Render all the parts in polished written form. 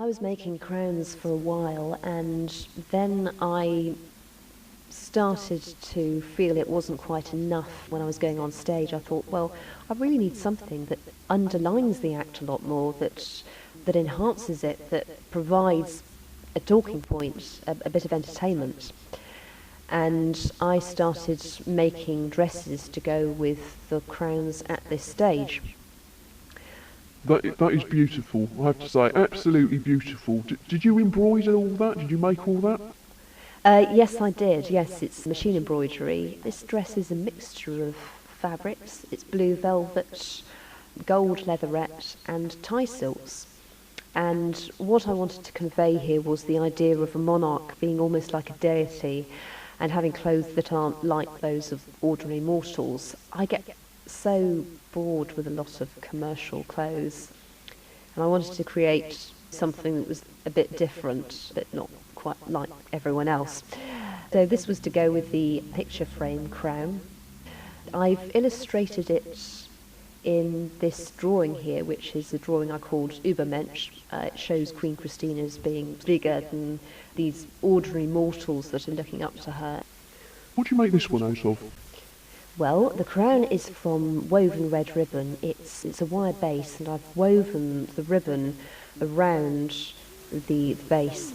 I was making crowns for a while, and then I started to feel it wasn't quite enough when I was going on stage. I thought, well, I really need something that underlines the act a lot more, that enhances it, that provides a talking point, a bit of entertainment. And I started making dresses to go with the crowns at this stage. That is beautiful, I have to say, absolutely beautiful. Did you embroider all that? Did you make all that? Yes, I did. Yes, it's machine embroidery. This dress is a mixture of fabrics. It's blue velvet, gold leatherette, and tie silks. And what I wanted to convey here was the idea of a monarch being almost like a deity and having clothes that aren't like those of ordinary mortals. I get so bored with a lot of commercial clothes, and I wanted to create something that was a bit different, but not quite like everyone else. So this was to go with the picture frame crown. I've illustrated it in this drawing here, which is a drawing I called Übermensch. It shows Queen Christina as being bigger than these ordinary mortals that are looking up to her. What do you make this one out of? Well, the crown is from woven red ribbon. It's a wire base, and I've woven the ribbon around the base.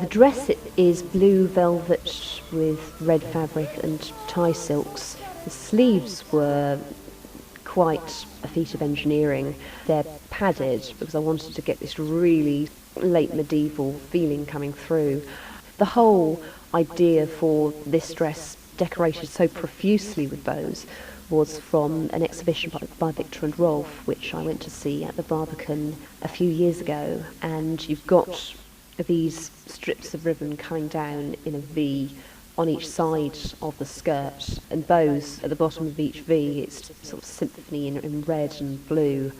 The dress is blue velvet with red fabric and tie silks. The sleeves were quite a feat of engineering. They're padded because I wanted to get this really late medieval feeling coming through. The whole idea for this dress, decorated so profusely with bows, was from an exhibition by Victor and Rolf, which I went to see at the Barbican a few years ago. And you've got these strips of ribbon coming down in a V on each side of the skirt, and bows at the bottom of each V. It's sort of symphony in red and blue.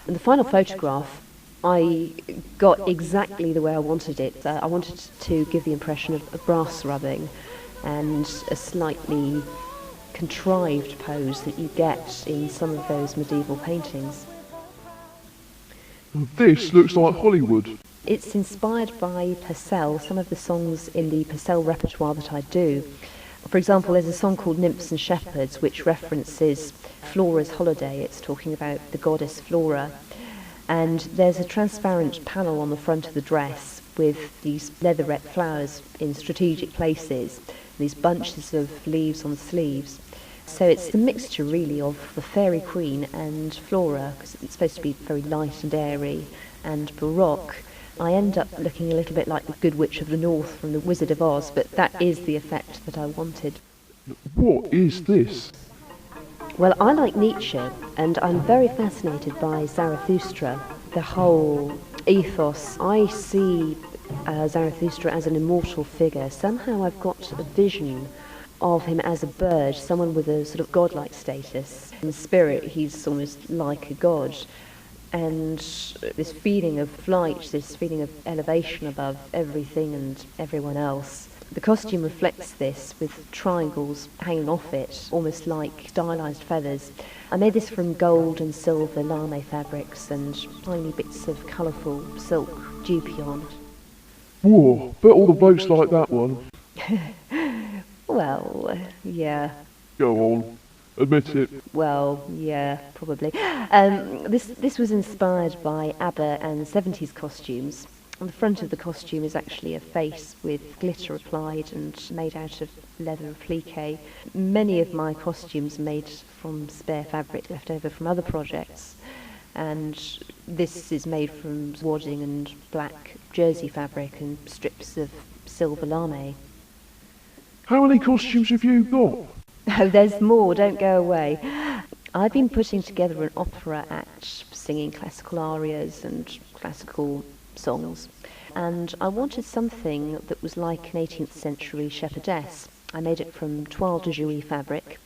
And the final photograph, I got exactly the way I wanted it. I wanted to give the impression of a brass rubbing and a slightly contrived pose that you get in some of those medieval paintings. This looks like Hollywood. It's inspired by Purcell, some of the songs in the Purcell repertoire that I do. For example, there's a song called Nymphs and Shepherds, which references Flora's holiday. It's talking about the goddess Flora. And there's a transparent panel on the front of the dress with these leatherette flowers in strategic places, these bunches of leaves on the sleeves. So it's a mixture really of the fairy queen and Flora, because it's supposed to be very light and airy and baroque. I end up looking a little bit like the Good Witch of the North from The Wizard of Oz, but that is the effect that I wanted. What is this? Well, I like Nietzsche, and I'm very fascinated by Zarathustra, the whole ethos. I see Zarathustra as an immortal figure. Somehow I've got a vision of him as a bird, someone with a sort of godlike status. In spirit, he's almost like a god. And this feeling of flight, this feeling of elevation above everything and everyone else. The costume reflects this with triangles hanging off it, almost like stylized feathers. I made this from gold and silver lame fabrics and tiny bits of colourful silk dupion. Whoa, bet all the boats like that one. Well, yeah. Go on, admit it. Well, yeah, probably. This was inspired by ABBA and 70s costumes. On the front of the costume is actually a face with glitter applied and made out of leather applique. Many of my costumes are made from spare fabric left over from other projects, and this is made from wadding and black jersey fabric and strips of silver lame. How many costumes have you got? Oh, there's more, don't go away. I've been putting together an opera act, singing classical arias and classical songs, and I wanted something that was like an 18th century shepherdess. I made it from toile de Jouy fabric,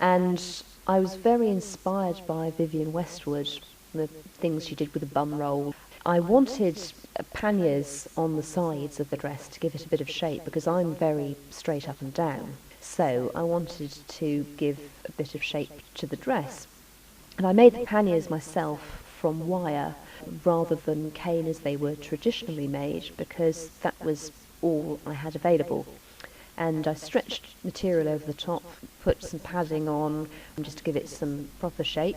and I was very inspired by Vivienne Westwood, the things she did with the bum roll. I wanted panniers on the sides of the dress to give it a bit of shape, because I'm very straight up and down. So I wanted to give a bit of shape to the dress. And I made the panniers myself from wire. rather than cane as they were traditionally made, because that was all I had available. And I stretched material over the top, put some padding on just to give it some proper shape.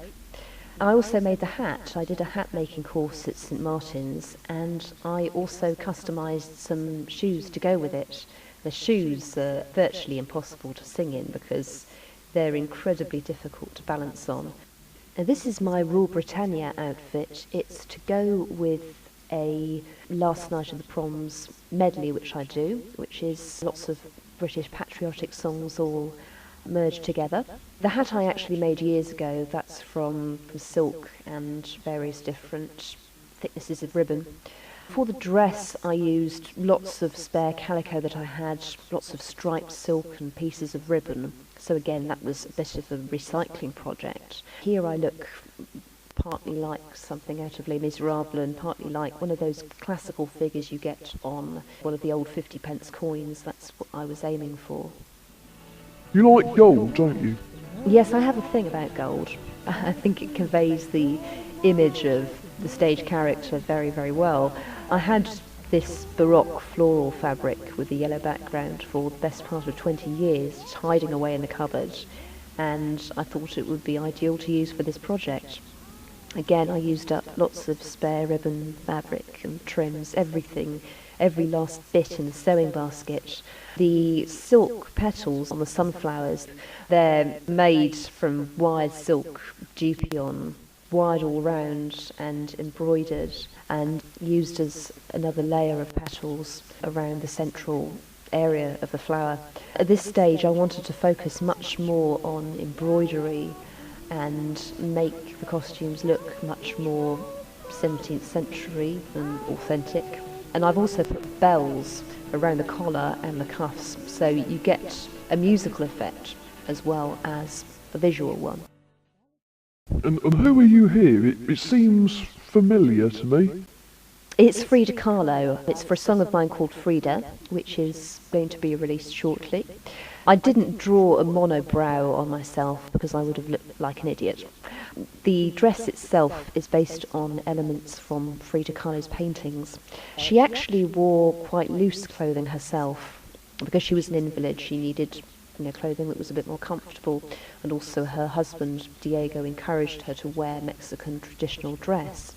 I also made the hat. I did a hat making course at St Martin's, and I also customised some shoes to go with it. The shoes are virtually impossible to sing in because they're incredibly difficult to balance on. And this is my Rule Britannia outfit. It's to go with a Last Night of the Proms medley, which I do, which is lots of British patriotic songs all merged together. The hat I actually made years ago. That's from silk and various different thicknesses of ribbon. For the dress I used lots of spare calico that I had, lots of striped silk and pieces of ribbon. So again, that was a bit of a recycling project. Here I look partly like something out of Les Miserables and partly like one of those classical figures you get on one of the old 50p coins. That's what I was aiming for. You like gold, don't you? Yes, I have a thing about gold. I think it conveys the image of the stage character very, very well. I had this Baroque floral fabric with a yellow background for the best part of 20 years, just hiding away in the cupboard, and I thought it would be ideal to use for this project. Again, I used up lots of spare ribbon, fabric and trims, everything, every last bit in the sewing basket. The silk petals on the sunflowers, they're made from wired silk dupion, wired all round and embroidered, and used as another layer of petals around the central area of the flower. At this stage, I wanted to focus much more on embroidery and make the costumes look much more 17th century and authentic. And I've also put bells around the collar and the cuffs, so you get a musical effect as well as a visual one. And who are you here? It seems familiar to me. It's Frida Kahlo. It's for a song of mine called Frida, which is going to be released shortly. I didn't draw a monobrow on myself because I would have looked like an idiot. The dress itself is based on elements from Frida Kahlo's paintings. She actually wore quite loose clothing herself. Because she was an invalid, she needed clothing that was a bit more comfortable, and also her husband Diego encouraged her to wear Mexican traditional dress.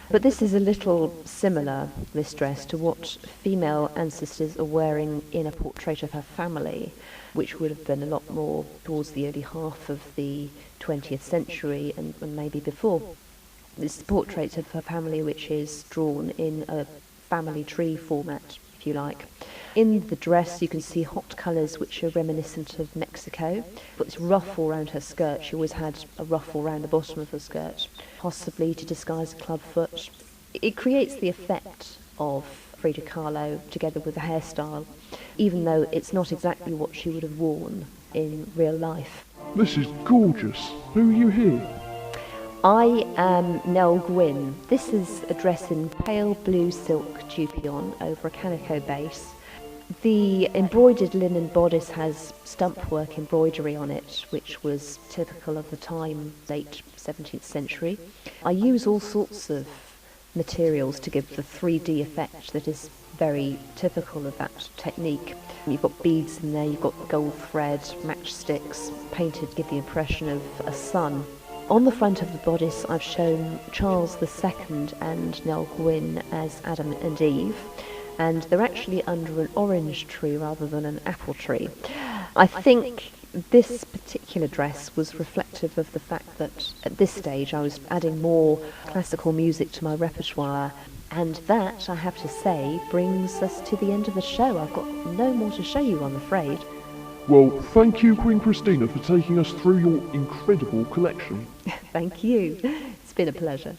But this is a little similar, this dress, to what female ancestors are wearing in a portrait of her family, which would have been a lot more towards the early half of the 20th century and maybe before. This is a portrait of her family which is drawn in a family tree format, if you like. In the dress you can see hot colours which are reminiscent of Mexico, but this ruffle around her skirt, she always had a ruffle around the bottom of her skirt, possibly to disguise a club foot. It creates the effect of Frida Kahlo together with the hairstyle, even though it's not exactly what she would have worn in real life. This is gorgeous. Who are you here? I am Nell Gwyn. This is a dress in pale blue silk dupion over a calico base. The embroidered linen bodice has stump work embroidery on it, which was typical of the time, late 17th century. I use all sorts of materials to give the 3D effect that is very typical of that technique. You've got beads in there, you've got gold thread, matchsticks, painted to give the impression of a sun. On the front of the bodice I've shown Charles II and Nell Gwyn as Adam and Eve, and they're actually under an orange tree rather than an apple tree. I think this particular dress was reflective of the fact that at this stage I was adding more classical music to my repertoire, and that, I have to say, brings us to the end of the show. I've got no more to show you, I'm afraid. Well, thank you, Queen Christina, for taking us through your incredible collection. Thank you. It's been a pleasure.